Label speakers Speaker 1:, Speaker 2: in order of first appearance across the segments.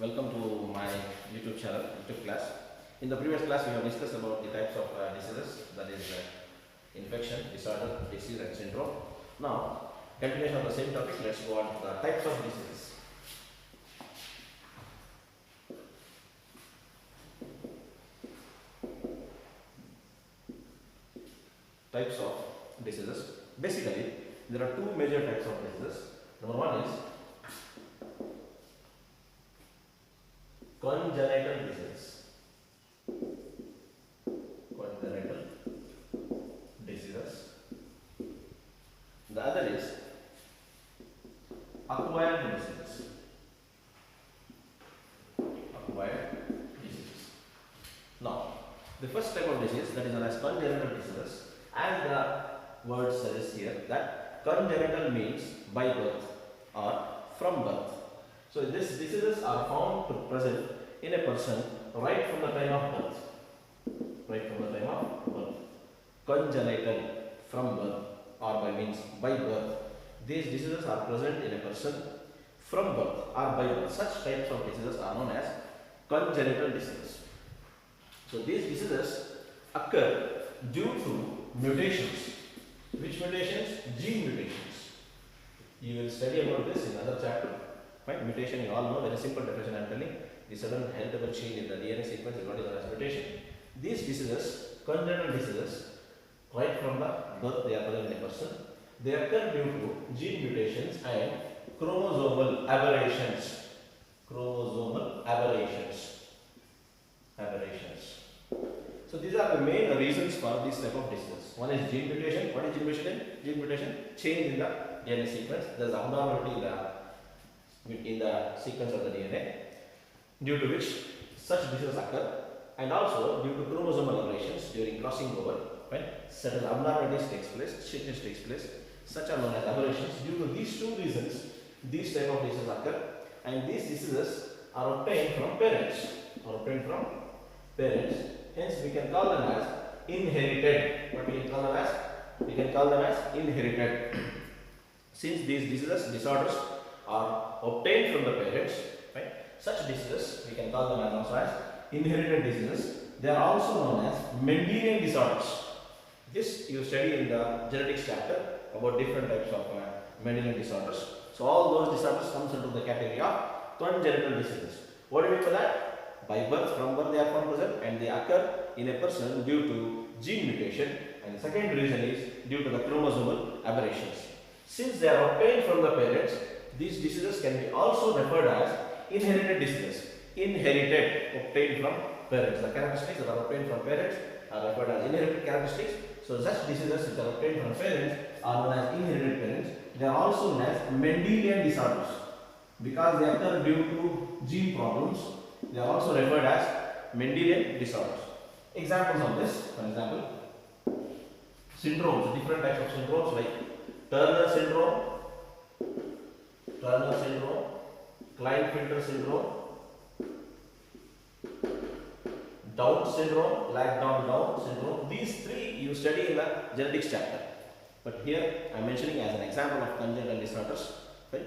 Speaker 1: Welcome to my YouTube channel, YouTube class. In the previous class, we have discussed about the types of diseases, that is infection, disorder, disease and syndrome. Now, continuation of the same topic, let's go on to the types of diseases. Types of diseases. Basically, there are two major types of diseases. Number one is congenital diseases. Congenital diseases. The other is acquired diseases. Acquired diseases. Now, the first type of disease, that is known as congenital diseases, as the word says here, that congenital means by birth or from birth. So these diseases are found to present in a person right from the time of birth. Right from the time of birth. Congenital, from birth or by means by birth. These diseases are present in a person from birth or by birth. Such types of diseases are known as congenital diseases. So these diseases occur due to mutations. Which mutations? Gene mutations. You will study about this in another chapter. Right? Mutation, you all know, very simple definition I am telling. The sudden heritable change in the DNA sequence is what is known as mutation. These diseases, congenital diseases, right from the birth they are present in a person. They occur due to gene mutations and chromosomal aberrations. Chromosomal aberrations. So these are the main reasons for this type of diseases. One is gene mutation. What is gene mutation? Gene mutation, change in the DNA sequence. There is abnormality in the sequence of the DNA, due to which such diseases occur, and also due to chromosomal aberrations during crossing over, when certain abnormalities changes takes place, such are known as aberrations. Due to these two reasons, these type of diseases occur, and these diseases are obtained from parents. Hence, we can call them as inherited. What we can call them as? We can call them as inherited. Since these diseases, disorders are obtained from the parents, right? Such diseases we can call them as also as inherited diseases. They are also known as Mendelian disorders. This you study in the genetics chapter about different types of Mendelian disorders. So all those disorders comes into the category of congenital diseases. What do we mean by that? By birth, from birth they are found present, and they occur in a person due to gene mutation, and the second reason is due to the chromosomal aberrations. Since they are obtained from the parents, these diseases can be also referred as inherited diseases. Inherited, obtained from parents. The characteristics that are obtained from parents are referred as inherited characteristics. So such diseases which are obtained from parents are known as inherited parents. They are also known as Mendelian disorders. Because they occur due to gene problems, they are also referred as Mendelian disorders. Examples of this, for example, syndromes, different types of syndromes like Turner syndrome, Klinefelter syndrome, Down syndrome, Down syndrome. These three you study in the genetics chapter. But here I am mentioning as an example of congenital disorders. Right?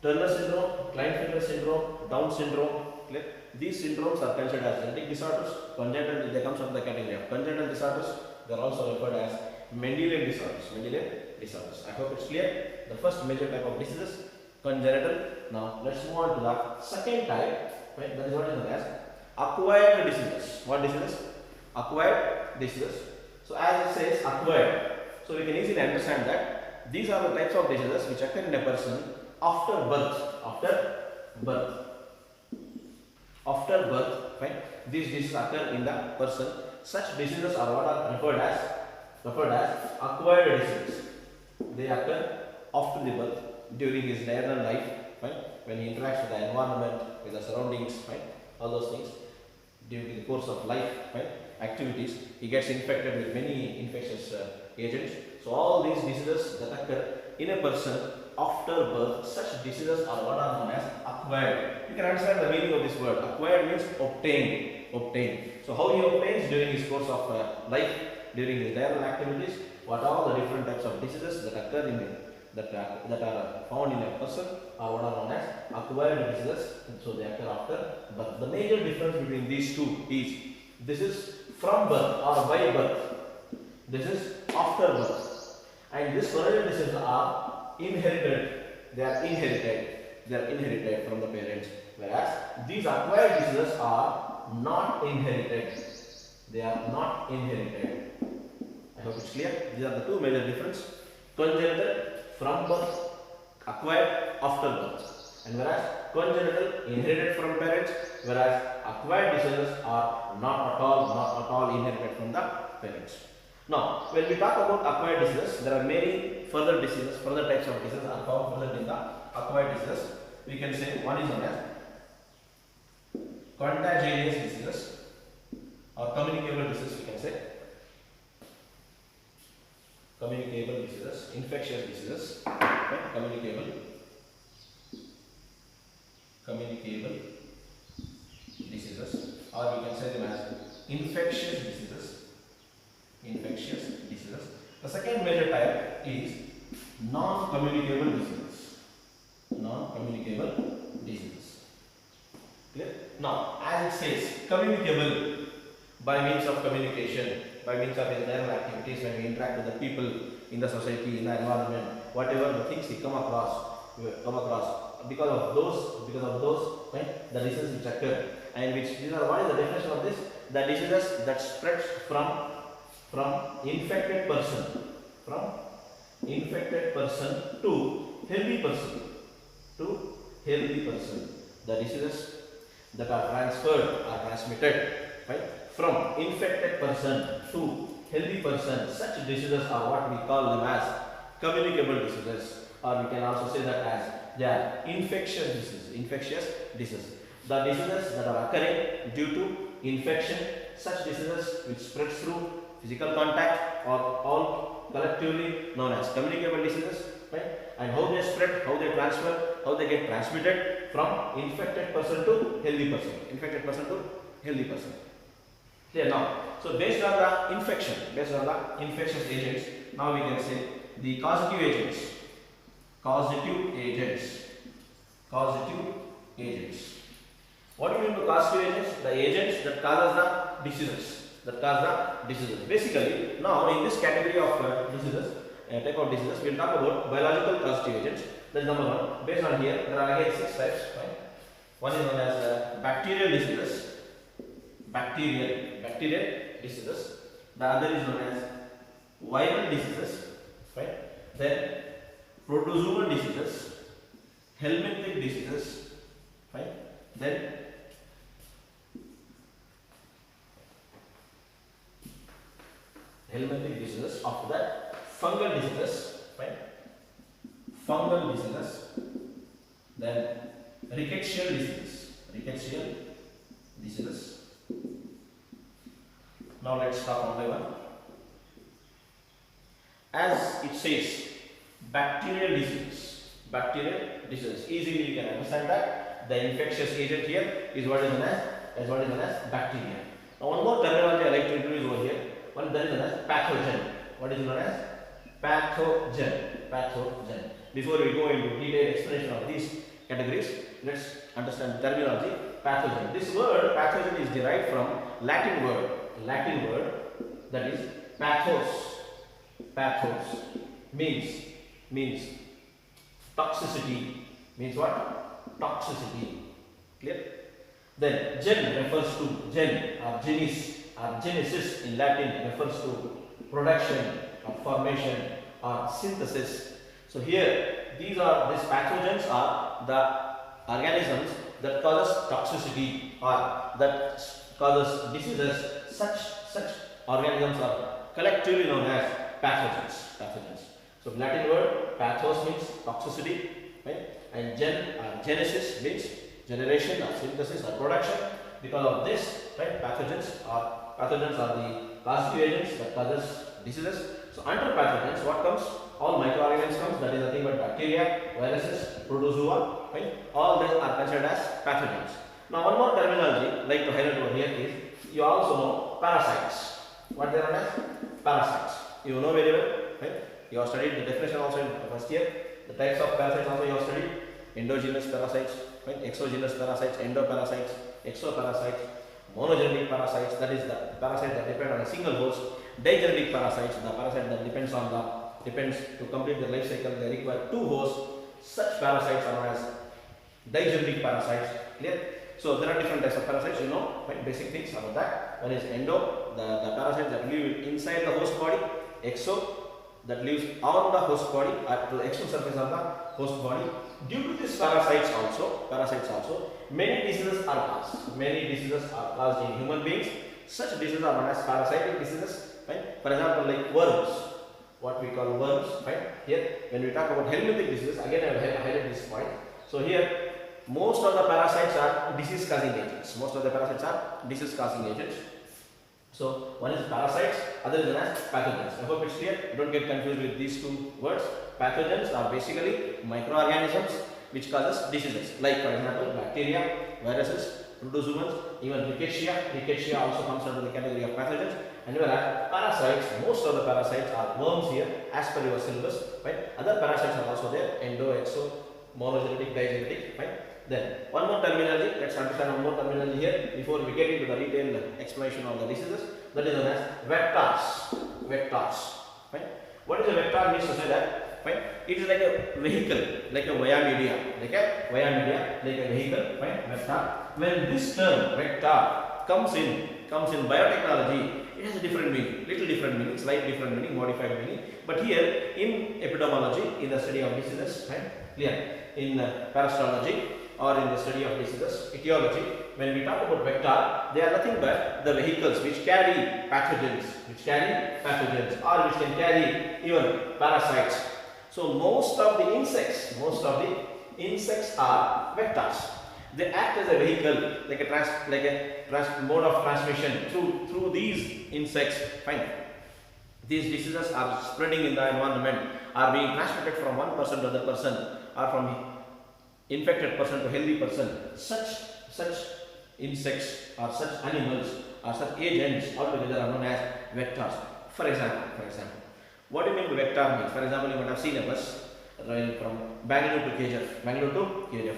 Speaker 1: Turner syndrome, Klinefelter syndrome, Down syndrome. Clear? These syndromes are considered as genetic disorders. Congenital, they come from the category of congenital disorders. They are also referred as Mendelian disorders. I hope it's clear. The first major type of diseases, congenital. Now let's move on to the second type. Right? That is what is known as acquired diseases. What diseases? Acquired diseases. So as it says acquired, so we can easily understand that these are the types of diseases which occur in a person after birth. After birth, right? These diseases occur in the person. Such diseases are what are referred as acquired diseases. They occur after the birth, during his diurnal life, right? When he interacts with the environment, with the surroundings, right? All those things during the course of life, right? Activities, he gets infected with many infectious agents. So all these diseases that occur in a person after birth, such diseases are what are known as acquired. You can understand the meaning of this word. Acquired means obtained. So how he obtains during his course of life, during his diurnal activities, what are the different types of diseases that occur in that are found in a person are what are known as acquired acquired diseases, so they occur after birth. The major difference between these two is this is from birth or by birth. This is after birth. And these congenital diseases are inherited. They are inherited. They are inherited from the parents. Whereas these acquired diseases are not inherited. They are not inherited. I hope it's clear. These are the two major differences. Congenital from birth, acquired after birth. And whereas congenital inherited from parents, whereas acquired diseases are not at all inherited from the parents. Now, when we talk about acquired diseases, there are many further diseases, further types of diseases are found present in the acquired diseases. We can say one is known as contagious diseases or communicable diseases, we can say. Communicable diseases, infectious diseases, okay, communicable diseases, or we can say them as infectious diseases. Infectious diseases. The second major type is non-communicable diseases. Non-communicable diseases. Clear? Now, as it says, communicable by means of communication, by means of internal activities when we interact with the people in the society, in the environment, whatever the things we come across, because of those, right, the diseases which occur, and which these are, what is the definition of this? The diseases that spreads from infected person, to healthy person, The diseases that are transferred or transmitted, right, from infected person to healthy person, such diseases are what we call them as communicable diseases, or we can also say that as they are infectious diseases. The diseases that are occurring due to infection, such diseases which spreads through physical contact, are all collectively known as communicable diseases, right? And how they spread, how they transfer, how they get transmitted from infected person to healthy person. Clear now? So based on the infection, based on the infectious agents, now we can say the causative agents. What do you mean by causative agents? The agents that causes the diseases. Basically, now in this category of diseases, type of diseases, we will talk about biological causative agents. That is number one. Based on here, there are again 6 types. Right? One is known as bacterial diseases. Bacterial diseases. The other is known as viral diseases. Right? Then protozoal diseases, helminthic diseases. Right? Then helminthic diseases. After that, fungal diseases, right? Then rickettsial diseases. Now let's talk one by one. As it says, bacterial diseases. Easily you can understand that the infectious agent here is what is known as bacteria. Now one more terminology I like to introduce over here. One that is known as pathogen. What is known as pathogen. Before we go into detailed explanation of these categories, let's understand the terminology pathogen. This word pathogen is derived from Latin word that is pathos. Means toxicity. Means what? Toxicity. Clear? Then gen refers to genesis in Latin refers to production or formation or synthesis. So here these pathogens are the organisms that causes toxicity or that causes diseases. Such organisms are collectively known as pathogens. So Latin word pathos means toxicity, right? And genesis means generation or synthesis or production. Because of this, right, pathogens are the causative agents that causes diseases. So under pathogens, what comes? All microorganisms comes, that is nothing but bacteria, viruses, protozoa, right? All these are considered as pathogens. Now one more terminology like to highlight over here is, you also know parasites. What they are known as? Parasites. You know very well, right? You have studied the definition also in the first year. The types of parasites also you have studied. endogenous parasites, right? Exogenous parasites, endoparasites, exoparasites, monogenic parasites, that is the parasites that depend on a single host, digenetic parasites, the parasite that depends to complete the life cycle, they require two hosts. Such parasites are known as digenetic parasites. Clear? So there are different types of parasites, you know, right? Basic things about that. One is endo, the parasites that live inside the host body. Exo, that lives on the host body, to the external surface of the host body. Due to these parasites also, many diseases are caused. Many diseases are caused in human beings. Such diseases are known as parasitic diseases. Right? For example, like worms, what we call worms. Right? Here, when we talk about helminthic diseases, again I will highlight this point. So here, most of the parasites are disease-causing agents. So one is parasites, other is known as pathogens. I hope it's clear. Don't get confused with these two words. Pathogens are basically microorganisms which causes diseases, like for example bacteria, viruses, protozoans, even rickettsia. Rickettsia also comes under the category of pathogens. And whereas parasites, most of the parasites are worms here, as per your syllabus. Right? Other parasites are also there: endo, exo, monogenetic, digenetic. Right? Then one more terminology. Let's understand one more terminology here before we get into the detailed explanation of the diseases. That is known as vectors. Vectors. Right? What is a vector? Means to say that, right? It is like a vehicle, like a via media, like a vehicle. Right? Vector. When this term vector comes in biotechnology, it has a different meaning, little different meaning, slight different meaning, modified meaning. But here in epidemiology, in the study of diseases, right? Clear? In parasitology, or in the study of diseases, etiology, when we talk about vector, they are nothing but the vehicles which carry pathogens, or which can carry even parasites. So most of the insects are vectors. They act as a vehicle, like a mode of transmission through these insects. Fine. These diseases are spreading in the environment, are being transmitted from one person to other person, or from infected person to healthy person. Such insects or such animals or such agents altogether are known as vectors. For example, what do you mean by vector means? For example, you might have seen a bus running from Bangalore to KGF.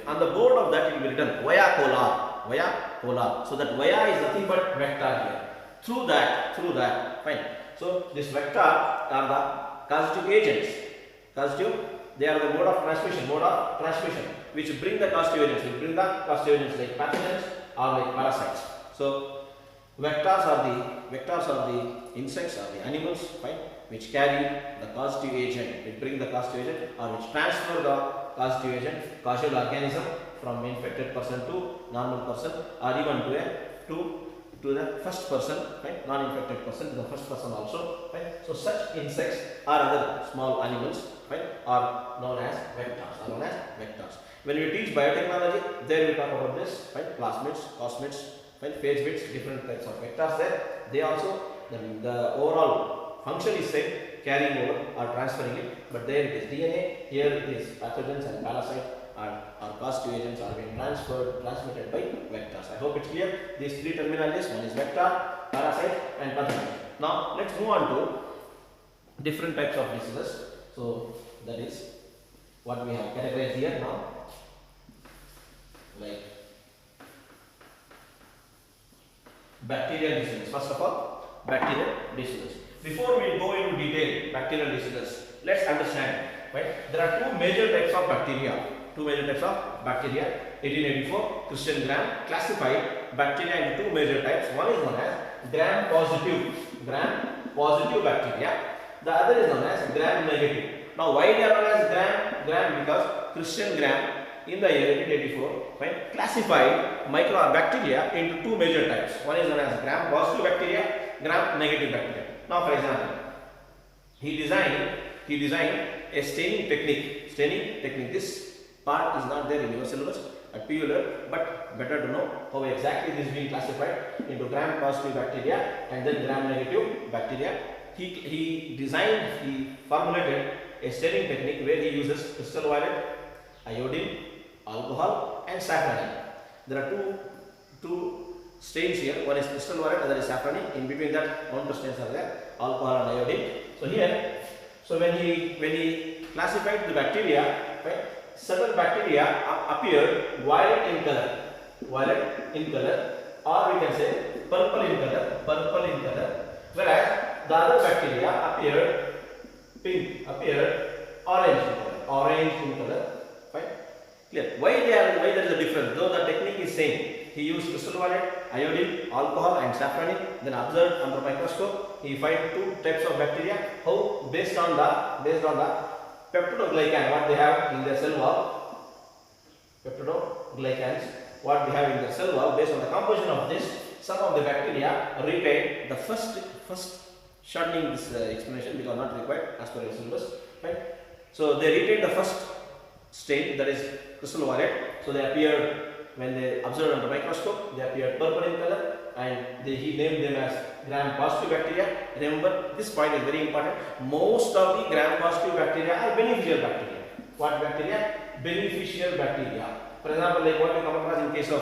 Speaker 1: On the board of that it will be written via KOLAR. So that via is nothing but vector here. Through that, fine. So this vector are the causative agents. They are the mode of transmission, which bring the causative agents, like pathogens or like parasites. So vectors are the insects or the animals, right, which carry the causative agent, which bring the causative agent, or which transfer the causative agent, causal organism, from infected person to normal person, or even to the first person, right, non-infected person to the first person also, right. So such insects or other small animals, right, are known as vectors. When we teach biotechnology, there we talk about this, right, plasmids, cosmids, right, phage bits, different types of vectors there. They also, the overall function is same, carrying over or transferring it, but there it is DNA, here it is pathogens and parasites or causative agents are being transmitted by vectors. I hope it's clear. These three terminologies: one is vector, parasite and pathogen. Now let's move on to different types of diseases. So that is what we have categorized here now, like bacterial diseases. First of all, bacterial diseases. Before we go into detail bacterial diseases, let's understand, right? There are two major types of bacteria. 1884, Christian Gram classified bacteria into two major types. One is known as gram positive bacteria. The other is known as gram negative. Now why they are known as gram? Because Christian Gram in the year 1884, right, classified microbacteria into two major types. One is known as gram positive bacteria, gram negative bacteria. Now for example, he designed a staining technique. This part is not there in your syllabus at PULR, but better to know how exactly this is being classified into gram positive bacteria and then gram negative bacteria. He formulated a staining technique where he uses crystal violet, iodine, alcohol and safranin. There are two stains here. One is crystal violet, other is safranin. In between that, counter stains are there, alcohol and iodine. So here, when he classified the bacteria, right, certain bacteria appear violet in color, or we can say purple in color, whereas the other bacteria appeared orange in color. Fine. Clear. Why there is a difference? Though the technique is same. He used crystal violet, iodine, alcohol and saffron, then observed under microscope. He find two types of bacteria. How? Based on the peptidoglycan what they have in their cell wall. Peptidoglycans what they have in their cell wall. Based on the composition of this, some of the bacteria retain the first shortening this explanation because not required as per your syllabus. Right? So they retain the first stain, that is crystal violet. So they appeared, when they observed under microscope, they appeared purple in color, and he named them as gram-positive bacteria. Remember, this point is very important. Most of the gram-positive bacteria are beneficial bacteria. What bacteria? Beneficial bacteria. For example, like what we come across in case of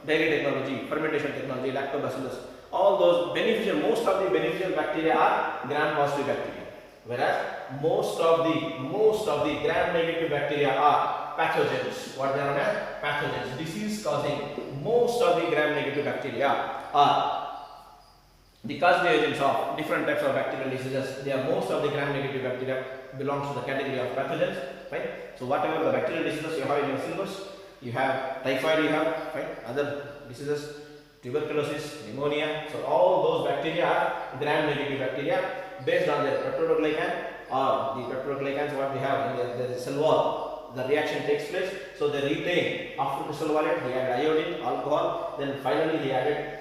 Speaker 1: dairy technology, fermentation technology, lactobacillus. All those beneficial, most of the beneficial bacteria are gram-positive bacteria. Whereas most of the gram-negative bacteria are pathogens. What they are known as? Pathogens. Disease causing. Most of the gram-negative bacteria are the causative agents of different types of bacterial diseases. They are most of the gram-negative bacteria belongs to the category of pathogens. Right? So whatever the bacterial diseases you have in your syllabus, you have typhoid, you have right? Other diseases, tuberculosis, pneumonia. So all those bacteria are gram-negative bacteria based on their peptidoglycan or the peptidoglycans what we have in their cell wall. The reaction takes place. So they retain after crystal violet. He added iodine, alcohol. Then finally he added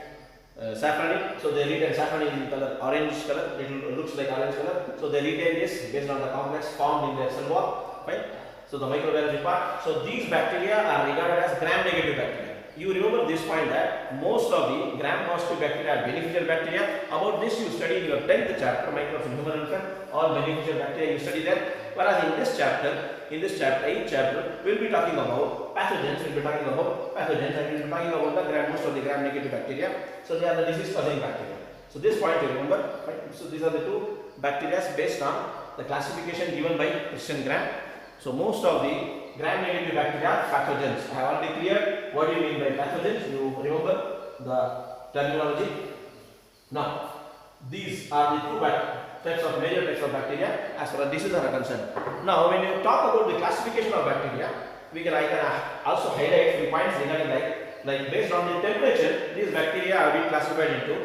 Speaker 1: saffron. So they retain saffron in color, orange color. It looks like orange color. So they retain this based on the complex formed in their cell wall. Right? So the microbiology part. So these bacteria are regarded as gram-negative bacteria. You remember this point that most of the gram-positive bacteria are beneficial bacteria. About this you study in your 10th chapter, microbes in human infant. All beneficial bacteria you study there. Whereas in this chapter, 8th chapter, we will be talking about pathogens. We will be talking about pathogens, and we will be talking about the most of the gram-negative bacteria. So they are the disease-causing bacteria. So this point you remember. Right? So these are the two bacteria based on the classification given by Christian Gram. So most of the gram-negative bacteria are pathogens. I have already cleared what do you mean by pathogens. You remember the terminology. Now, these are the two major types of bacteria as far as diseases are concerned. Now, when you talk about the classification of bacteria, I can also highlight few points regarding like based on the temperature, these bacteria are being classified into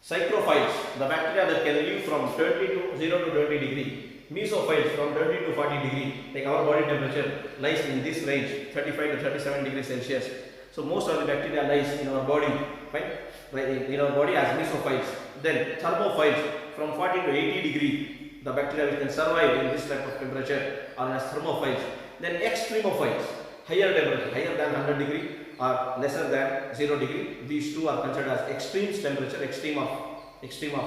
Speaker 1: psychrophiles, the bacteria that can live from 0 to 20 degree. Mesophiles from 20 to 40 degree, like our body temperature lies in this range, 35 to 37 degrees Celsius. So most of the bacteria lies in our body, right? In our body as mesophiles. Then thermophiles from 40 to 80 degree, the bacteria which can survive in this type of temperature are as thermophiles. Then extremophiles, higher temperature, higher than 100 degree or lesser than 0 degree. These two are considered as extremes temperature, extreme of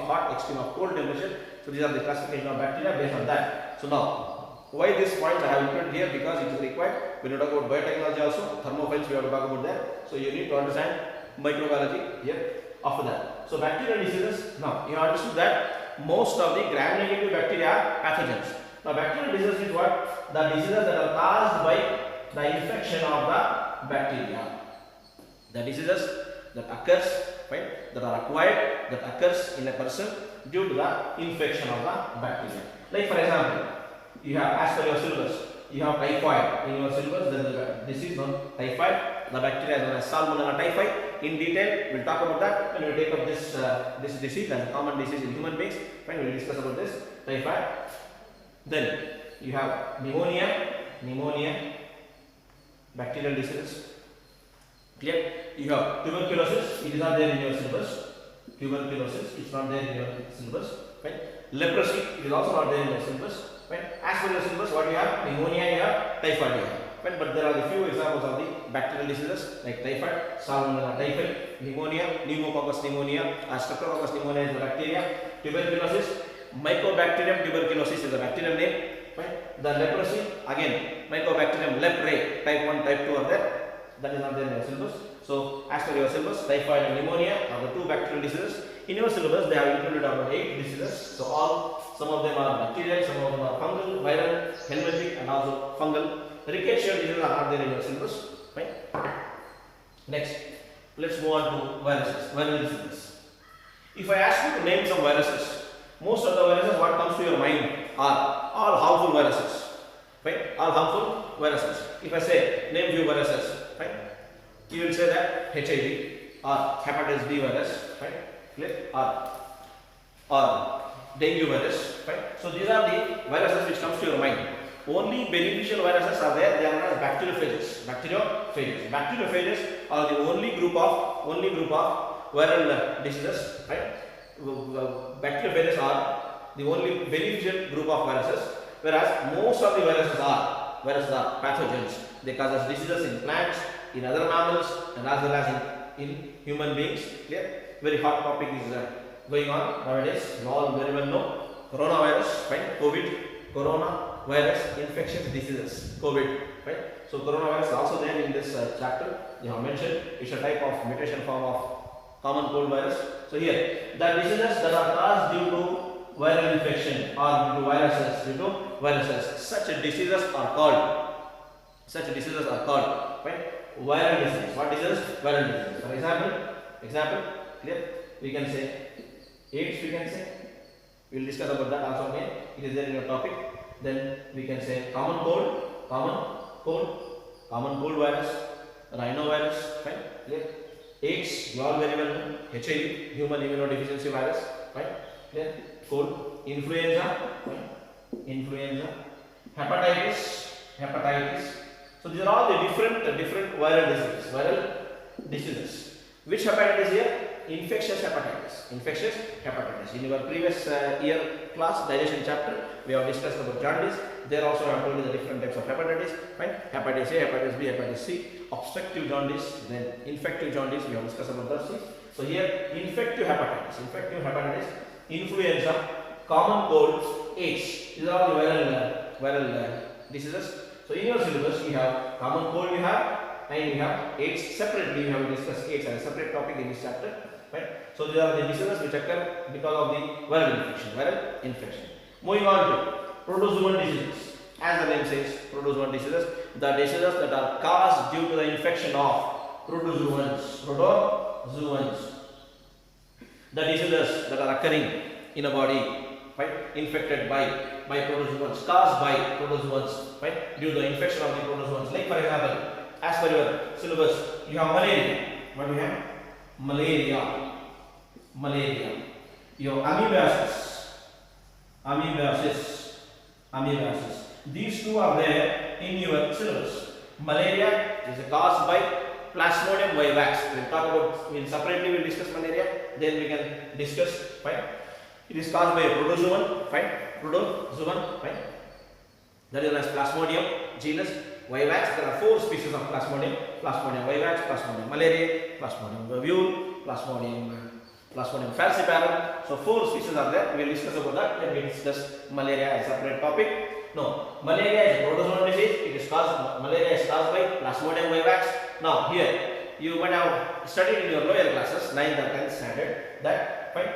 Speaker 1: hot, extreme of cold temperature. So these are the classification of bacteria based on that. So now, why this point I have included here? Because it is required when you talk about biotechnology also. Thermophiles we have to talk about that. So you need to understand microbiology here after that. So bacterial diseases. Now you have understood that most of the gram-negative bacteria are pathogens. Now bacterial diseases is what? The diseases that are caused by the infection of the bacteria. The diseases that occurs, right, that are acquired, that occurs in a person due to the infection of the bacteria. Like for example, you have, as per your syllabus, you have typhoid in your syllabus. There is a disease known typhoid. The bacteria is known as Salmonella typhi. In detail, we will talk about that when we take up this disease as a common disease in human beings. When we will discuss about this typhoid. Then you have pneumonia, bacterial diseases. Clear? You have tuberculosis. It is not there in your syllabus. Tuberculosis, it's not there in your syllabus. Right? Leprosy, it is also not there in your syllabus. Right? As for your syllabus, what you have? Pneumonia, you have typhoid. Right? But there are a few examples of the bacterial diseases like typhoid, Salmonella typhi, pneumonia, pneumococcus pneumonia, Streptococcus pneumonia is the bacteria. Tuberculosis, Mycobacterium tuberculosis is the bacterial name. Right? The leprosy, again, Mycobacterium leprae, type 1, type 2 are there. That is not there in your syllabus. So, as per your syllabus, typhoid and pneumonia are the two bacterial diseases. In your syllabus, they have included about 8 diseases. So some of them are bacterial, some of them are fungal, viral, helmintic, and also fungal. Rickettsial diseases are not there in your syllabus. Fine. Next, let's move on to viruses. Viral diseases. If I ask you to name some viruses, most of the viruses what comes to your mind are all harmful viruses. Right? All harmful viruses. If I say name few viruses, right? You will say that HIV or hepatitis B virus, right? Clear? Or dengue virus, right? So these are the viruses which comes to your mind. Only beneficial viruses are there. They are not bacteriophages. Bacteriophages are the only group of viral diseases, right? Bacteriophages are the only beneficial group of viruses, whereas most of the viruses are pathogens. They cause us diseases in plants, in other mammals, and as well as in human beings. Clear? Very hot topic is going on nowadays. You all very well know coronavirus, right? Coronavirus, infectious diseases, COVID, right? So coronavirus is also there in this chapter. They have mentioned it's a type of mutation form of common cold virus. So here, the diseases that are caused due to viral infection or due to viruses, such diseases are called, right? Viral disease. What diseases? Viral disease. For example, clear? We can say AIDS. We can say. We will discuss about that also again. It is there in your topic. Then we can say common cold virus, rhinovirus, right? Clear? AIDS, you all very well know. HIV, human immunodeficiency virus, right? Clear? Cold. Influenza, right? Influenza. Hepatitis. So these are all the different viral diseases. Which hepatitis here? Infectious hepatitis. In your previous year class digestion chapter, we have discussed about jaundice. There also I have told you the different types of hepatitis. Right? Hepatitis A, hepatitis B, hepatitis C. Obstructive jaundice, then infective jaundice. We have discussed about that. So here, infective hepatitis, influenza, common cold, AIDS. These are all the viral diseases. So in your syllabus, you have common cold, and you have AIDS. Separately, we have discussed AIDS as a separate topic in this chapter. Right? So these are the diseases which occur because of the viral infection. Moving on to protozoan diseases. As the name says, protozoan diseases, the diseases that are caused due to the infection of protozoans. The diseases that are occurring in a body, right? Infected by protozoans, caused by protozoans, right? Due to the infection of the protozoans. Like for example, as per your syllabus, you have malaria. What do you have? Malaria. You have amoebiasis. These two are there in your syllabus. Malaria is caused by Plasmodium vivax. We'll separately discuss malaria. Then we can discuss. Fine. It is caused by a protozoan. Fine. Fine. That is as Plasmodium genus vivax. There are 4 species of Plasmodium. Plasmodium vivax, Plasmodium malariae, Plasmodium vivae, Plasmodium falciparum. So 4 species are there. We will discuss about that. Then we discuss malaria as a separate topic. No, malaria is a protozoan disease. Malaria is caused by Plasmodium vivax. Now here you might have studied in your lower classes, 9th or 10th standard, that fine.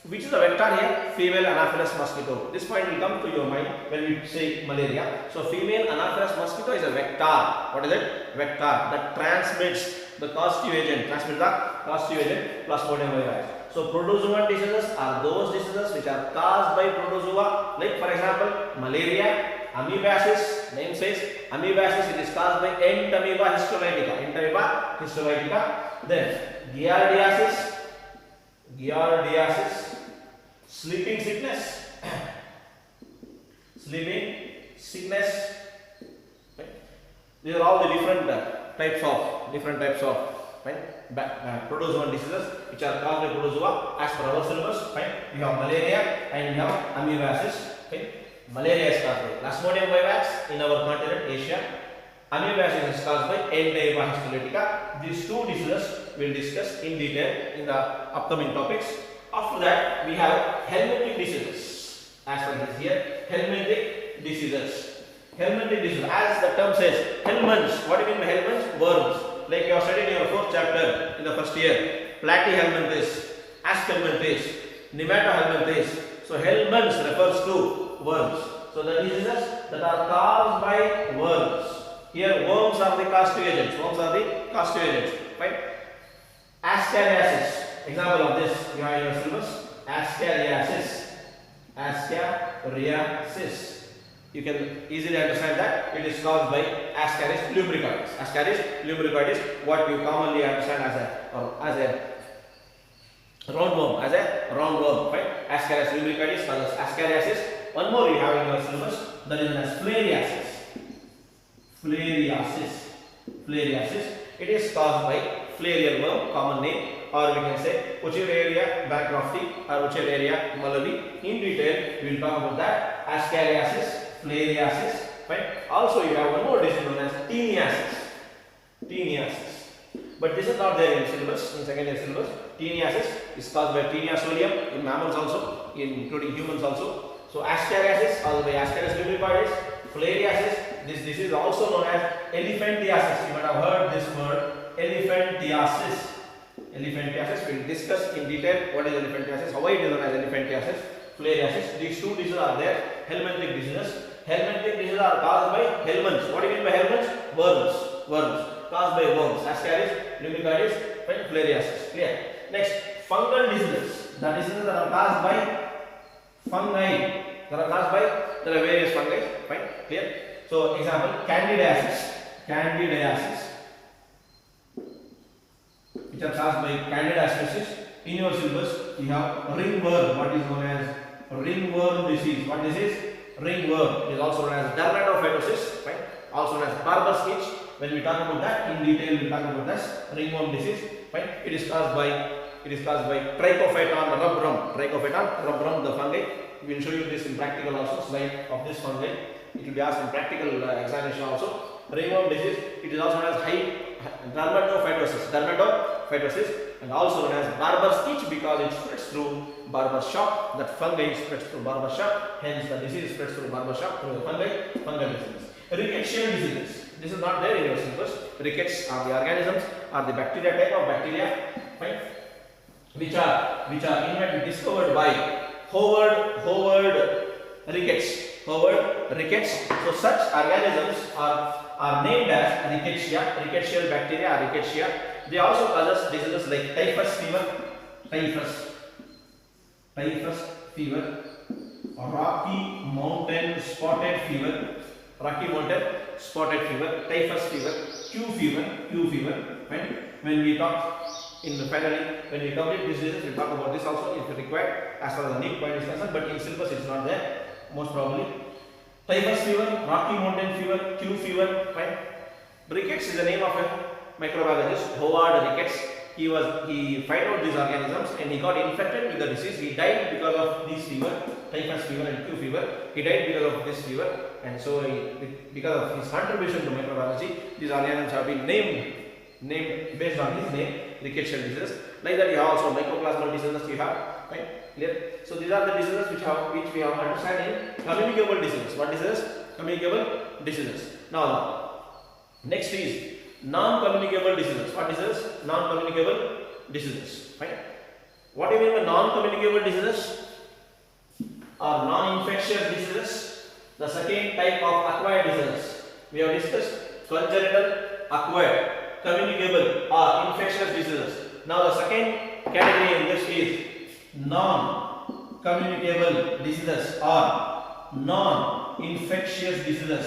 Speaker 1: Which is the vector here? Female Anopheles mosquito. This point will come to your mind when we say malaria. So female Anopheles mosquito is a vector. What is it? Vector that transmits the causative agent. Plasmodium vivax. So protozoan diseases are those diseases which are caused by protozoa. Like for example, malaria. Amoebiasis, name says amoebiasis, it is caused by Entamoeba histolytica. Then giardiasis, sleeping sickness. Right? These are all the different types of right? Protozoan diseases which are caused by protozoa as per our syllabus. Right? You have malaria and you have amoebiasis. Okay? Malaria is caused by Plasmodium vivax in our continent Asia. Amoebiasis is caused by Entamoeba histolytica. These 2 diseases we will discuss in detail in the upcoming topics. After that, we have helmintic diseases. As per this here, helmintic diseases. As the term says, helminths. What do you mean by helminths? Worms. Like you have studied in your 4th chapter in the first year. Platyhelminthes, Ascomyces, nematohelminthes. So helminths refers to worms. So the diseases that are caused by worms. Here worms are the causative agents. Worms are the causative agents. Right? Ascariasis. Example of this you have in your syllabus. Ascariasis. Ascariasis. You can easily understand that it is caused by Ascaris lumbricoides. Ascaris lumbricoides, what you commonly understand as a roundworm, right? Ascaris lumbricoides causes ascariasis. One more you have in your syllabus, that is known as filariasis. Filariasis. It is caused by filarial worm, common name, or we can say Wuchereria bancrofti or Wuchereria malawi. In detail, we will talk about that. Ascariasis, filariasis, right? Also, you have one more disease known as teniasis. But this is not there in syllabus, in second year syllabus. Teniasis is caused by Taenia solium in mammals also, including humans also. So ascariasis, caused by Ascaris lumbricoides. Filariasis, this disease is also known as elephantiasis. You might have heard this word, elephantiasis. Elephantiasis, we will discuss in detail what is elephantiasis, how it is known as elephantiasis, filariasis. These two diseases are there. Helminthic diseases. Helminthic diseases are caused by helminths. What do you mean by helminths? Worms. Caused by worms. Ascaris lumbricoides, filariasis. Clear? Next, fungal diseases. The diseases that are caused by fungi. There are various fungi. Fine. Clear? So, example, candidiasis, which are caused by Candida species. In your syllabus, you have ringworm, what is known as ringworm disease. What disease? Ringworm. It is also known as dermatophytosis, right? Also known as barber's itch. When we talk about that in detail, we will talk about this ringworm disease. Right? It is caused by Trichophyton rubrum, the fungi. We will show you this in practical also. Slide of this fungi. It will be asked in practical examination also. Ringworm disease. It is also known as dermatophytosis, and also known as barber's itch because it spreads through barber shop. That fungi spreads through barber shop. Hence, the disease spreads through barber shop through the fungal disease. Rickettsial diseases. This is not there in your syllabus. Rickets are the organisms, are the bacteria type of bacteria, right? Which are in fact discovered by Howard Ricketts. So such organisms are named as rickettsial bacteria or rickettsia. They also cause diseases like typhus fever, Rocky Mountain spotted fever, typhus fever, Q fever. Right? When we talk when we complete diseases, we talk about this also if required as far as the need point is concerned, but in syllabus it's not there, most probably. Typhus fever, Rocky Mountain fever, Q fever, right? Ricketts is the name of a microbiologist, Howard Ricketts. He found out these organisms and he got infected with the disease. He died because of this fever, typhus fever and Q fever. He died because of this fever, and so because of his contribution to microbiology, these organisms have been named based on his name, rickettsial diseases. Like that, you have also mycoplasmal diseases. You have, right? Clear? So these are the diseases which we have understand in communicable diseases. What diseases? Communicable diseases. Now, next is non-communicable diseases. What diseases? Non-communicable diseases. Right? What do you mean by non-communicable diseases? Or non-infectious diseases? The second type of acquired diseases. We have discussed congenital, acquired, communicable or infectious diseases. Now the second category in this is non-communicable diseases or non-infectious diseases.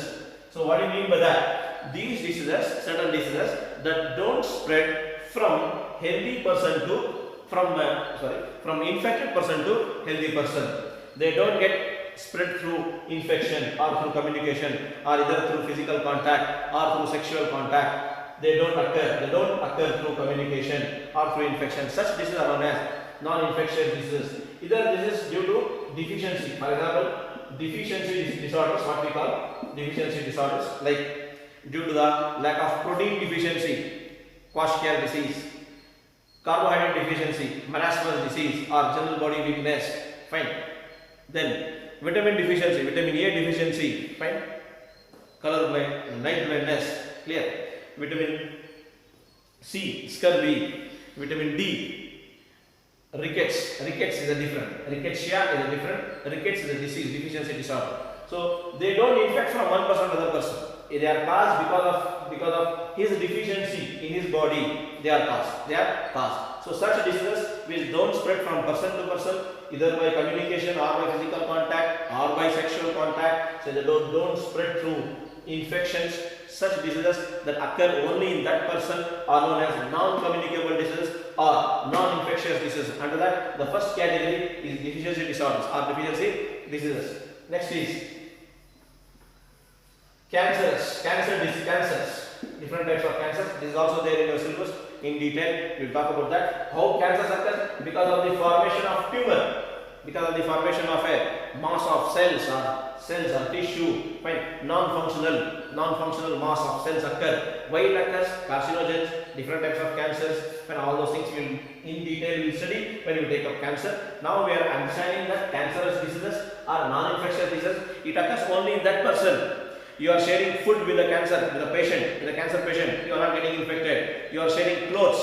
Speaker 1: So what do you mean by that? These diseases, certain diseases that don't spread from infected person to healthy person. They don't get spread through infection or through communication or either through physical contact or through sexual contact. They don't occur through communication or through infection. Such diseases are known as non-infectious diseases. Either this is due to deficiency. For example, deficiency disorders, what we call deficiency disorders, like due to the lack of protein deficiency, Kwashiorkor disease, carbohydrate deficiency, marasmus disease, or general body weakness. Fine. Then vitamin deficiency, vitamin A deficiency. Fine. Color blind, night blindness. Clear. Vitamin C, scurvy, vitamin D, Rickets is a different. Rickettsia is a different. Rickets is a disease, deficiency disorder. So they don't infect from one person to another person. They are caused because of his deficiency in his body. They are caused. So such diseases which don't spread from person to person, either by communication or by physical contact or by sexual contact. So they don't spread through infections. Such diseases that occur only in that person are known as non-communicable diseases or non-infectious diseases. Under that, the first category is deficiency disorders or deficiency diseases. Next is cancers. Different types of cancers. This is also there in your syllabus in detail. We will talk about that. How cancers occur? Because of the formation of tumor, because of the formation of a mass of cells or tissue. Fine. Non-functional mass of cells occur. Why it occurs? Carcinogens, different types of cancers, and all those things will in detail we will study when we take up cancer. Now we are understanding that cancerous diseases are non-infectious diseases. It occurs only in that person. You are sharing food with the cancer patient. You are not getting infected. You are sharing clothes.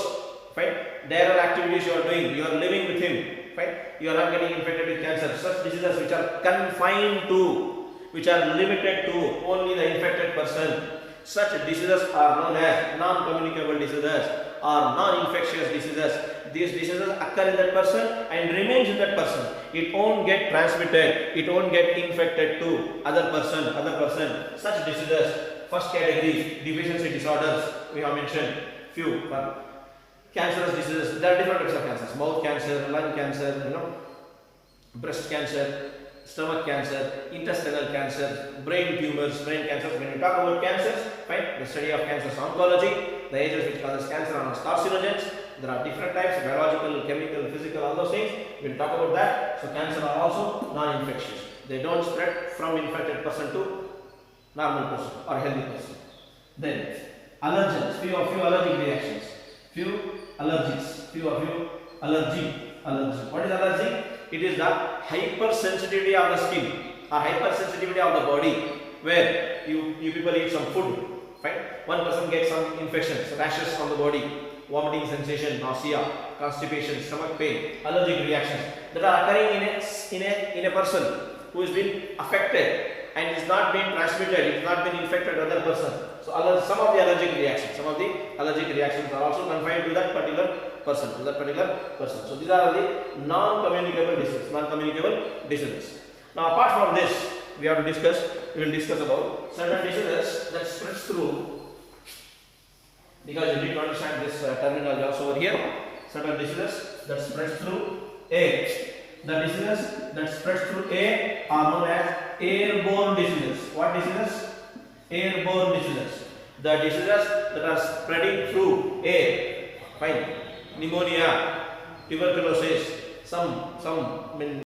Speaker 1: Fine. There are activities you are doing. You are living with him. Fine. You are not getting infected with cancer. Such diseases which are confined to, which are limited to only the infected person. Such diseases are known as non-communicable diseases or non-infectious diseases. These diseases occur in that person and remains in that person. It won't get transmitted. It won't get infected to other person. Such diseases, first category, deficiency disorders. We have mentioned few. Cancerous diseases. There are different types of cancers: mouth cancer, lung cancer, breast cancer, stomach cancer, intestinal cancer, brain tumors, brain cancers. When we talk about cancers, fine, the study of cancers, oncology, the agents which causes cancer are carcinogens. There are different types: biological, chemical, physical, all those things. We'll talk about that. So cancer are also non-infectious. They don't spread from infected person to normal person or healthy person. Then allergens, few allergic reactions, few allergy. What is allergy? It is the hypersensitivity of the skin or hypersensitivity of the body, where you people eat some food, fine. One person gets some infections, rashes on the body, vomiting sensation, nausea, constipation, stomach pain, allergic reactions that are occurring in a person who has been affected and is not being transmitted, it is not been infected to other person. So some of the allergic reactions are also confined to that particular person. So these are the non-communicable diseases. Now apart from this, we will discuss about certain diseases that spreads through, because you need to understand this terminology also over here. Certain diseases that spreads through air. The diseases that spreads through air are known as airborne diseases. What diseases? Airborne diseases. The diseases that are spreading through air. Fine. Pneumonia, tuberculosis, some